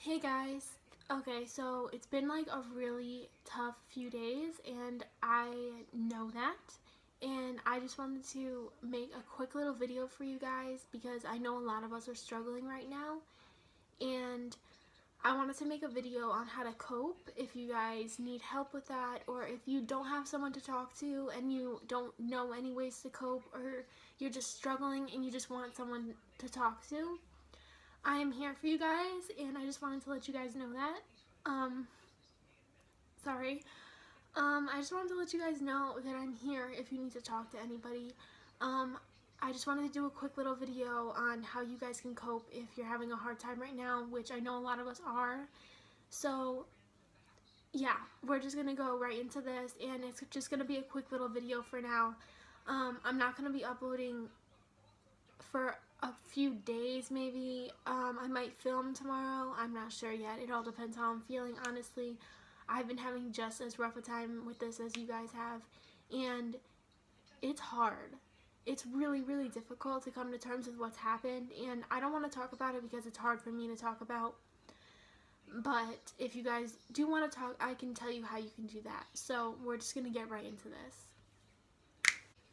Hey guys. Okay, so it's been like a really tough few days and I know that, and I just wanted to make a quick little video for you guys because I know a lot of us are struggling right now, and I wanted to make a video on how to cope if you guys need help with that, or if you don't have someone to talk to and you don't know any ways to cope, or you're just struggling and you just want someone to talk to. I am here for you guys, and I just wanted to let you guys know that. Um, sorry. I just wanted to let you guys know that I'm here if you need to talk to anybody. I just wanted to do a quick little video on how you guys can cope if you're having a hard time right now, which I know a lot of us are. So, yeah, we're just going to go right into this, and it's just going to be a quick little video for now. I'm not going to be uploading for a few days maybe. I might film tomorrow. I'm not sure yet. It all depends how I'm feeling, honestly. I've been having just as rough a time with this as you guys have, and it's hard. It's really, really difficult to come to terms with what's happened, and I don't want to talk about it because it's hard for me to talk about. But if you guys do want to talk, I can tell you how you can do that. So we're just going to get right into this.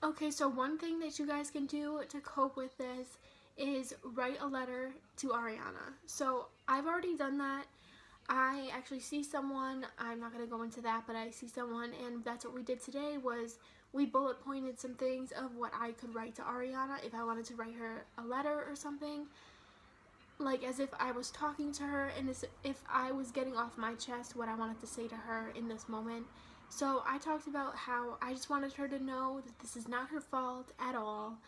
Okay, so one thing that you guys can do to cope with this is write a letter to Ariana. So I've already done that. I actually see someone, I'm not going to go into that, but I see someone, and that's what we did today. Was we bullet pointed some things of what I could write to Ariana if I wanted to write her a letter or something, like as if I was talking to her and as if I was getting off my chest what I wanted to say to her in this moment. So I talked about how I just wanted her to know that this is not her fault at all.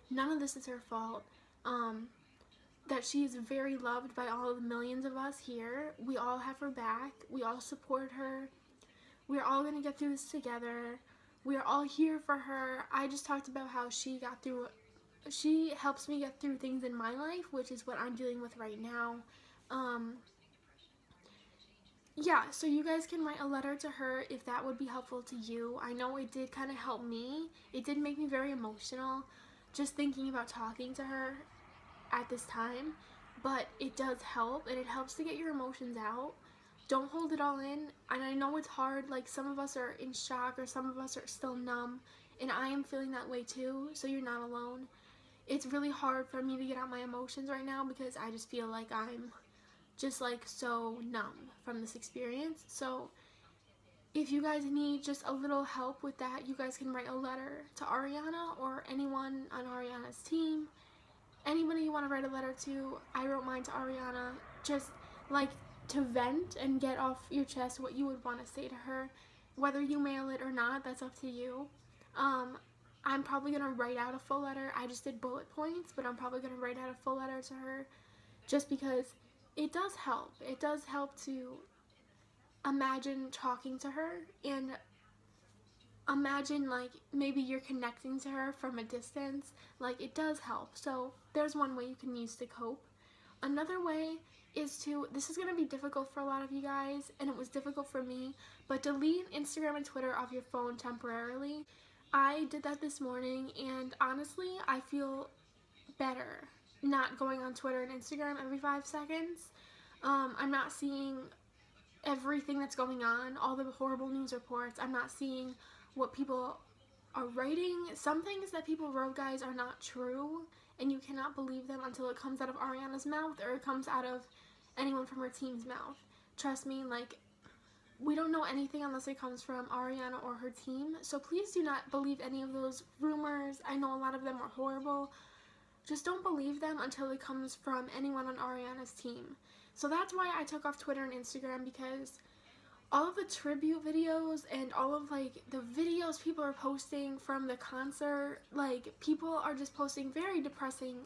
None of this is her fault. That she is very loved by all of the millions of us here. We all have her back. We all support her. We're all going to get through this together. We are all here for her. I just talked about how she helps me get through things in my life, which is what I'm dealing with right now. Yeah, so you guys can write a letter to her if that would be helpful to you. I know it did kind of help me. It did make me very emotional just thinking about talking to her at this time, but it does help, and it helps to get your emotions out. Don't hold it all in, and I know it's hard, like some of us are in shock or some of us are still numb, and I am feeling that way too, so you're not alone. It's really hard for me to get out my emotions right now because I just feel like I'm just like so numb from this experience. So if you guys need just a little help with that, you guys can write a letter to Ariana or anyone on Ariana's team. Anybody you want to write a letter to. I wrote mine to Ariana, just like to vent and get off your chest what you would want to say to her. Whether you mail it or not, that's up to you. I'm probably going to write out a full letter. I just did bullet points, but I'm probably going to write out a full letter to her just because it does help. It does help to imagine talking to her and imagine like maybe you're connecting to her from a distance. Like, it does help. So there's one way you can use to cope. Another way is this is going to be difficult for a lot of you guys, and it was difficult for me, but delete Instagram and Twitter off your phone temporarily. I did that this morning, and honestly I feel better not going on Twitter and Instagram every 5 seconds. I'm not seeing everything that's going on, all the horrible news reports. I'm not seeing what people are writing. Some things that people wrote, guys, are not true, and you cannot believe them until it comes out of Ariana's mouth or it comes out of anyone from her team's mouth. Trust me, like, we don't know anything unless it comes from Ariana or her team, so please do not believe any of those rumors. I know a lot of them are horrible. Just don't believe them until it comes from anyone on Ariana's team. So that's why I took off Twitter and Instagram, because all of the tribute videos and all of like the videos people are posting from the concert, like people are just posting very depressing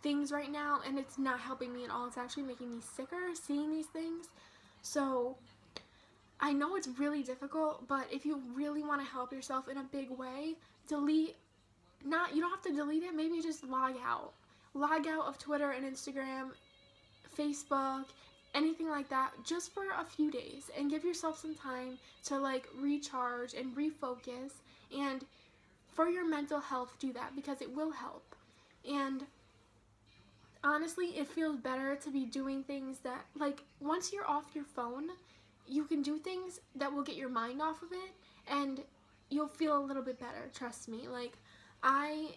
things right now, and it's not helping me at all. It's actually making me sicker seeing these things. So I know it's really difficult, but if you really want to help yourself in a big way, you don't have to delete it, maybe just log out of Twitter and Instagram, Facebook, anything like that, just for a few days, and give yourself some time to like recharge and refocus. And for your mental health, do that, because it will help. And honestly, it feels better to be doing things that, like, once you're off your phone, you can do things that will get your mind off of it, and you'll feel a little bit better, trust me. Like, I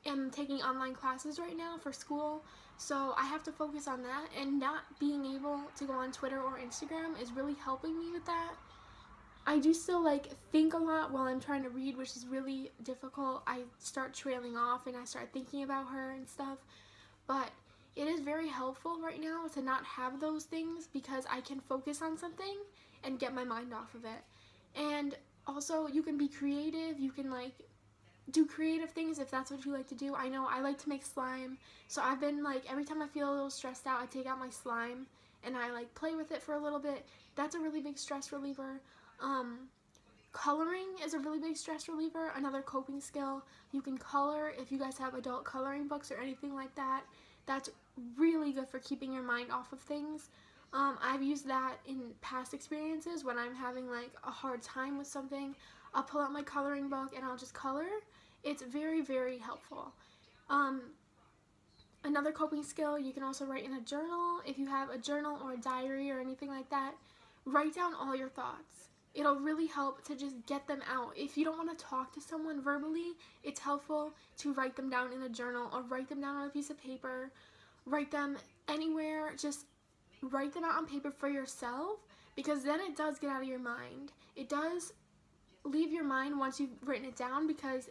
am taking online classes right now for school, so I have to focus on that, and not being able to go on Twitter or Instagram is really helping me with that. I do still like think a lot while I'm trying to read, which is really difficult. I start trailing off and I start thinking about her and stuff, but it is very helpful right now to not have those things because I can focus on something and get my mind off of it. And also, you can be creative. You can like do creative things if that's what you like to do. I know I like to make slime, so I've been like, every time I feel a little stressed out, I take out my slime and I like play with it for a little bit. That's a really big stress reliever. Coloring is a really big stress reliever, another coping skill. You can color if you guys have adult coloring books or anything like that. That's really good for keeping your mind off of things. I've used that in past experiences when I'm having like a hard time with something. I'll pull out my coloring book and I'll just color. It's very, very helpful. Another coping skill, you can also write in a journal. If you have a journal or a diary or anything like that, write down all your thoughts. It'll really help to just get them out. If you don't want to talk to someone verbally, it's helpful to write them down in a journal or write them down on a piece of paper. Write them anywhere. Just write them out on paper for yourself, because then it does get out of your mind. It does leave your mind once you've written it down, because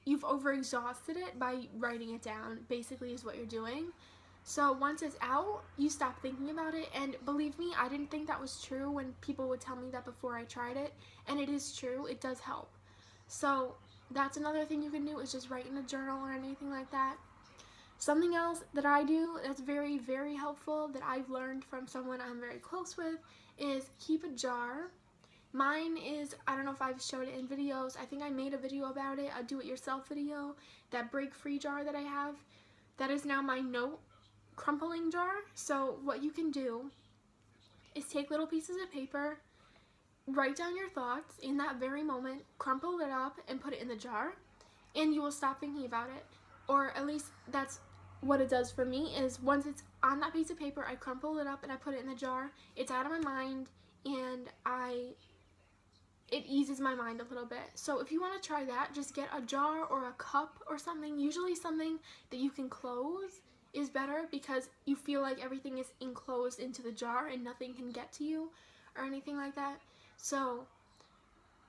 you've overexhausted it by writing it down, basically is what you're doing. So once it's out, you stop thinking about it, and believe me, I didn't think that was true when people would tell me that before I tried it, and it is true, it does help. So that's another thing you can do, is just write in a journal or anything like that. Something else that I do that's very, very helpful that I've learned from someone I'm very close with is keep a jar. Mine is, I don't know if I've showed it in videos, I think I made a video about it, a do-it-yourself video, that break-free jar that I have. That is now my note crumpling jar. So what you can do is take little pieces of paper, write down your thoughts in that very moment, crumple it up and put it in the jar, and you will stop thinking about it. Or at least that's what it does for me, is once it's on that piece of paper, I crumple it up and I put it in the jar. It's out of my mind, and it eases my mind a little bit. So if you want to try that, just get a jar or a cup or something. Usually something that you can close is better, because you feel like everything is enclosed into the jar and nothing can get to you or anything like that. So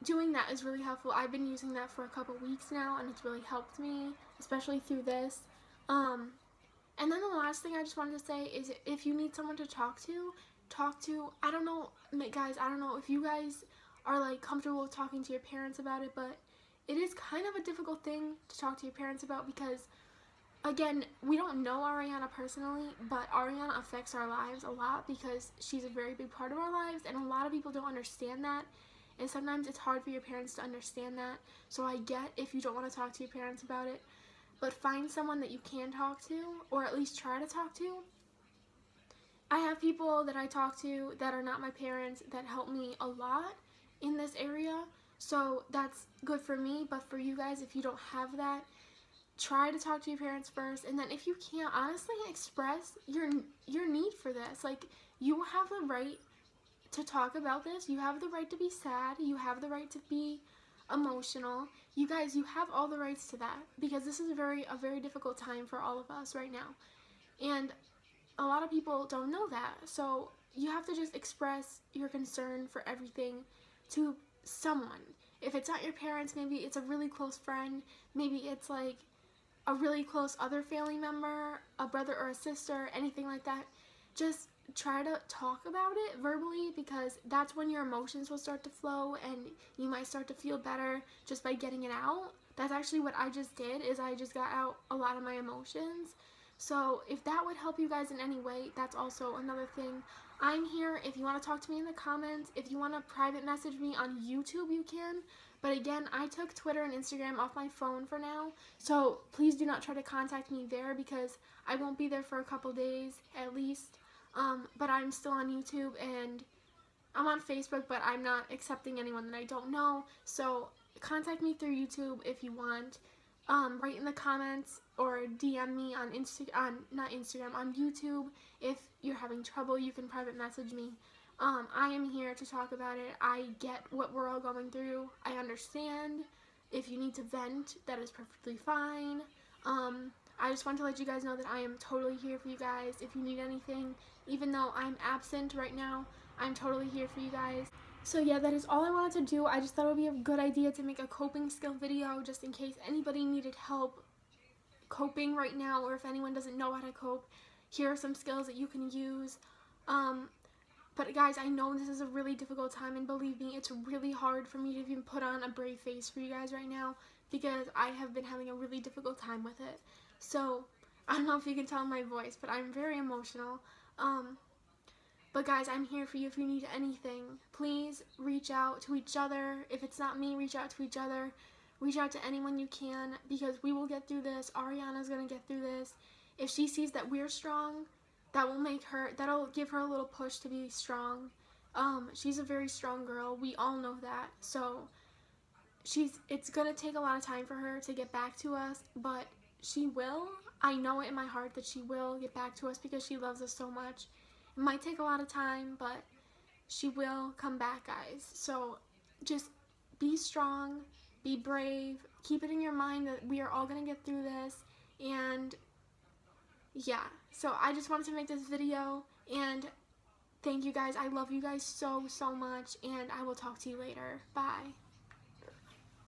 doing that is really helpful. I've been using that for a couple weeks now, and it's really helped me, especially through this. And then the last thing I just wanted to say is, if you need someone to talk to, I don't know, guys, I don't know if you guys are like comfortable with talking to your parents about it, but it is kind of a difficult thing to talk to your parents about, because again, we don't know Ariana personally, but Ariana affects our lives a lot because she's a very big part of our lives, and a lot of people don't understand that, and sometimes it's hard for your parents to understand that. So I get if you don't want to talk to your parents about it, but find someone that you can talk to, or at least try to talk to. I have people that I talk to that are not my parents that help me a lot in this area, so that's good for me. But for you guys, if you don't have that, try to talk to your parents first, and then if you can't, honestly express your need for this. Like, you have the right to talk about this. You have the right to be sad. You have the right to be emotional. You guys, you have all the rights to that, because this is a very difficult time for all of us right now, and a lot of people don't know that. So you have to just express your concern for everything to someone. If it's not your parents, maybe it's a really close friend, maybe it's like a really close other family member, a brother or a sister, anything like that. Just try to talk about it verbally, because that's when your emotions will start to flow, and you might start to feel better just by getting it out. That's actually what I just did, is I just got out a lot of my emotions. So if that would help you guys in any way, that's also another thing. I'm here if you want to talk to me in the comments. If you want to private message me on YouTube, you can. But again, I took Twitter and Instagram off my phone for now, so please do not try to contact me there, because I won't be there for a couple days at least. But I'm still on YouTube, and I'm on Facebook, but I'm not accepting anyone that I don't know. So contact me through YouTube if you want. write in the comments or DM me on on YouTube. If you're having trouble, you can private message me. I am here to talk about it. I get what we're all going through. I understand. If you need to vent, that is perfectly fine. I just want to let you guys know that I am totally here for you guys. If you need anything, even though I'm absent right now, I'm totally here for you guys. So yeah, that is all I wanted to do. I just thought it would be a good idea to make a coping skill video just in case anybody needed help coping right now, or if anyone doesn't know how to cope, here are some skills that you can use. But guys, I know this is a really difficult time, and believe me, it's really hard for me to even put on a brave face for you guys right now because I have been having a really difficult time with it. So I don't know if you can tell in my voice, but I'm very emotional. But guys, I'm here for you if you need anything. Please reach out to each other. If it's not me, reach out to each other. Reach out to anyone you can, because we will get through this. Ariana's gonna get through this. If she sees that we're strong, that'll give her a little push to be strong. She's a very strong girl. We all know that. So it's gonna take a lot of time for her to get back to us, but she will. I know it in my heart that she will get back to us because she loves us so much. It might take a lot of time, but she will come back, guys. So just be strong, be brave, keep it in your mind that we are all gonna get through this. And yeah, so I just wanted to make this video, and thank you guys. I love you guys so much, and I will talk to you later. Bye.